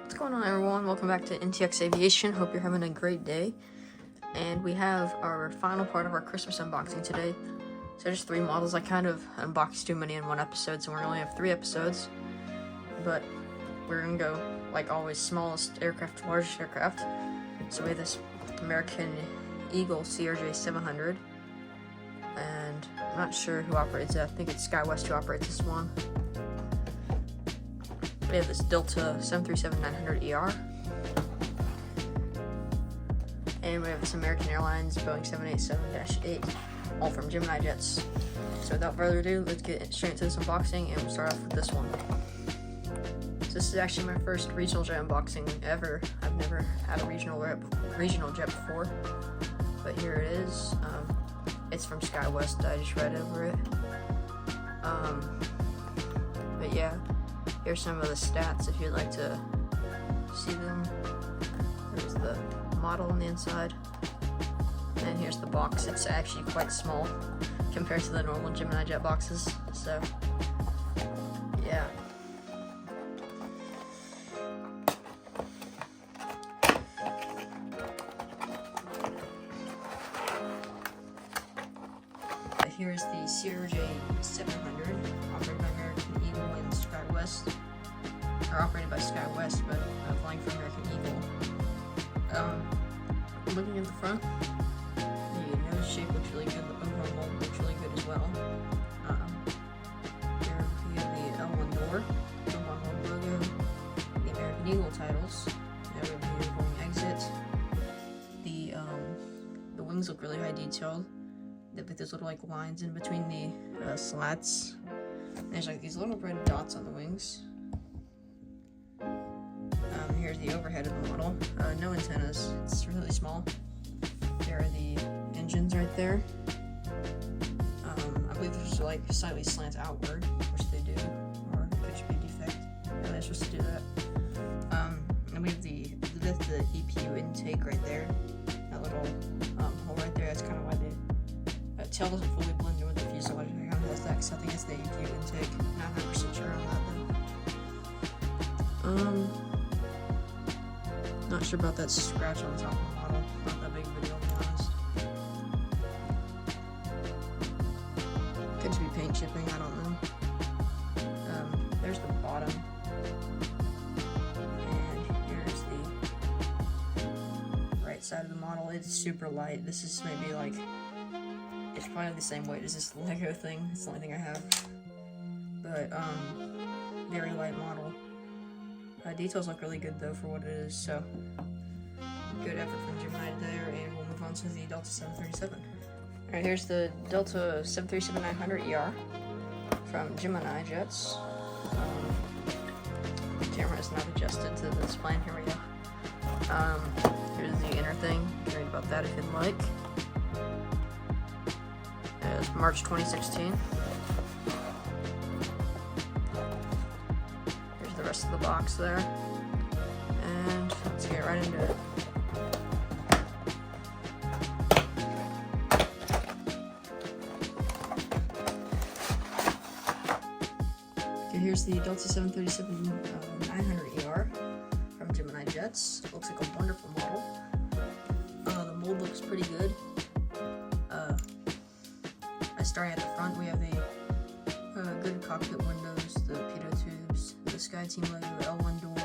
What's going on, everyone? Welcome back to NTX Aviation. Hope you're having a great day. And we have our final part of our Christmas unboxing today. So just 3 models. I kind of unboxed too many in one episode, so we're gonna only have 3 episodes. But we're gonna go, like always, smallest aircraft to largest aircraft. So we have this American Eagle CRJ 700. And I'm not sure who operates it. I think it's SkyWest who operates this one. We have this Delta 737-900ER. And we have this American Airlines Boeing 787-8, all from Gemini jets. So without further ado, let's get straight into this unboxing, and we'll start off with this one. So this is actually my first regional jet unboxing ever. I've never had a regional jet before, but here it is. It's from SkyWest. I just read over it. But yeah. Here's some of the stats if you'd like to see them. There's the model on the inside. And here's the box. It's actually quite small compared to the normal Gemini jet boxes. So, yeah. Here's the CRJ 700, operated by American Eagle and SkyWest. Or operated by SkyWest, but flying for American Eagle. Looking at the front, the nose shape looks really good, the overall mold looks really good as well. Here we have the L1 door, the L1 logo, the American Eagle titles, we have the Boeing exit. The wings look really high detailed. With those little like lines in between the slats. There's like these little red dots on the wings. Here's the overhead of the model. No antennas. It's really small. There are the engines right there. I believe they're like slightly slant outward, which they do, or it could be a defect. Yeah, they're supposed to do that. And we have the EPU intake right there. That little hole right there. That's kind of why the tail doesn't fully blend in with the fuselage. I kind of has that because I think it's the EPU intake. Not 100% sure on that though. Not sure about that scratch on the top of the model. Not that big of a deal, to be honest. Could just be paint chipping, I don't know. There's the bottom. And here's the right side of the model. It's super light. This is maybe like, it's probably the same weight as this Lego thing. It's the only thing I have. But, very light model. Details look really good though for what it is, so good effort from Gemini there, and we'll move on to the Delta 737. Alright, here's the Delta 737-900ER from Gemini jets. The camera is not adjusted to this plane. Here we go. Here's the inner thing. You can read about that if you'd like. It's March 2016. The rest of the box there, and let's get right into it. Okay, here's the Delta 737-900ER from Gemini Jets. It looks like a wonderful model. The mold looks pretty good. Starting at the front, we have the good cockpit windows, the pitot tubes, the SkyTeam logo, L1 door.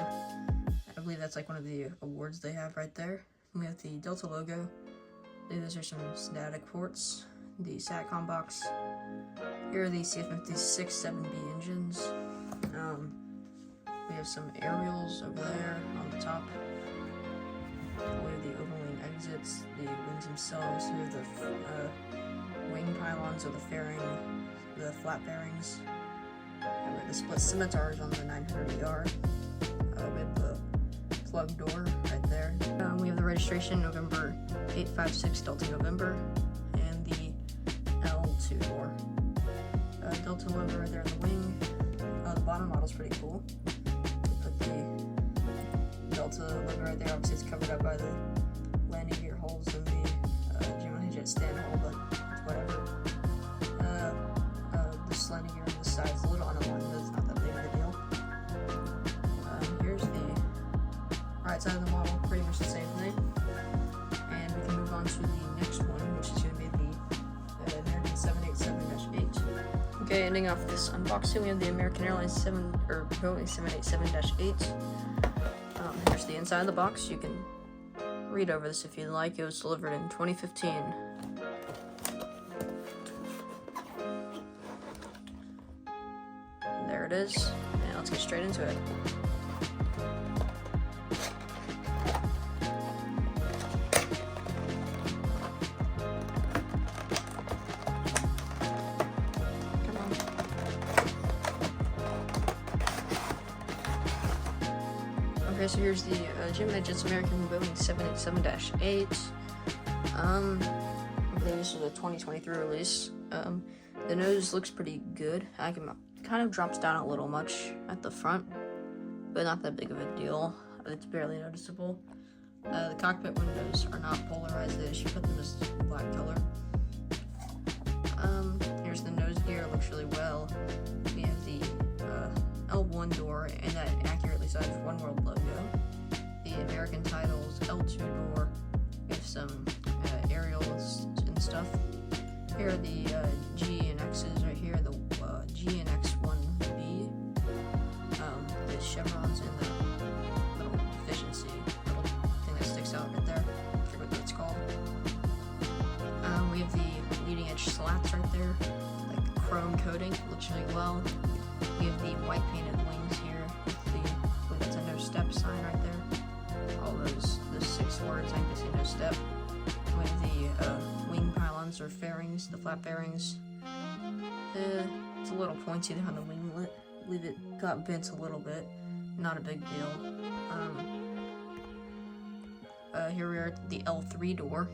I believe that's like one of the awards they have right there. We have the Delta logo. Those are some static ports. The SATCOM box. Here are the CF56-7B engines. We have some aerials over there on the top. We have the overwing exits, the wings themselves. We have the wing pylons or the fairing, the flat bearings. And we have the split scimitars on the 900ER. We have the plug door right there. We have the registration November 856 Delta November, and the L2 door. Delta logo right there on the wing. The bottom model's pretty cool. Put the Delta logo right there. Obviously, it's covered up by the landing gear holes and the Gemini jet stand hole, but it's whatever. The landing gear on the side is a little unaligned, but it's not that big of a deal. Here's the right side of the model, pretty much the same thing. And we can move on to the next one, which is going to be the American 787-8. Okay, ending off this unboxing, we have the American Airlines Boeing 787-8. Here's the inside of the box. You can read over this if you'd like. It was delivered in 2015. There it is, and let's get straight into it. Okay, so here's the Gemini Jets American Boeing 787-8. I believe this is a 2023 release. The nose looks pretty good. Kind of drops down a little much at the front, but not that big of a deal. It's barely noticeable. The cockpit windows are not polarized. They should put them as black color. Here's the nose gear. It looks really well. We have the L1 door and that accurately sized One World logo. The American titles, L2 door. We have some aerials and stuff. Here are the G and X's right here. The G and X1B. The chevrons and the little efficiency little thing that sticks out right there. I forget what that's called. We have the leading edge slats right there, like chrome coating. Looks really well. We have the white painted wings here with that's a no step sign right there. All those 6 words, I can see no step. We have the wing pylons or fairings, the flap fairings. It's a little pointy there on the winglet. I believe it got bent a little bit. Not a big deal. Here we are at the L3 door.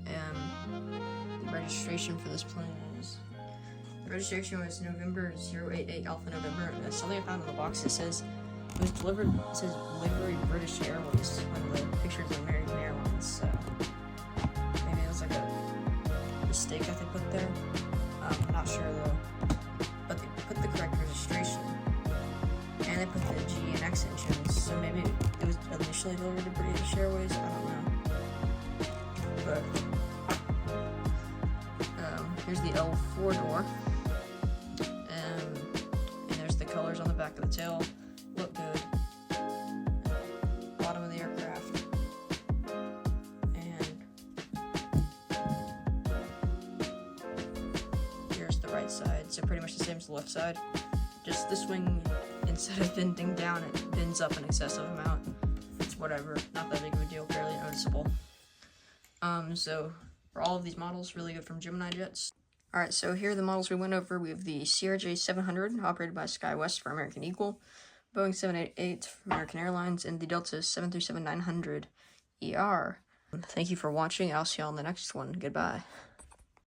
The registration for this plane is... The registration was November 088 Alpha November. And something I found in the box that says it was delivered. It says delivery British Airways. One of the pictures of American Airlines. So maybe it was like a mistake that they put there. I'm not sure though. But they put the correct registration, and they put the G and X engines. So maybe it was initially delivered to British Airways. I don't know. But here's the L4 door. And there's the colors on the back of the tail. Look good. Bottom of the aircraft. And here's the right side. So pretty much the same as the left side. Just this wing, instead of bending down, it bends up an excessive amount. It's whatever. Not that big of a deal. Barely noticeable. So for all of these models, really good from Gemini Jets. Alright, so here are the models we went over. We have the CRJ 700, operated by SkyWest for American Eagle, Boeing 788 for American Airlines, and the Delta 737-900ER. Thank you for watching. I'll see you on the next one. Goodbye.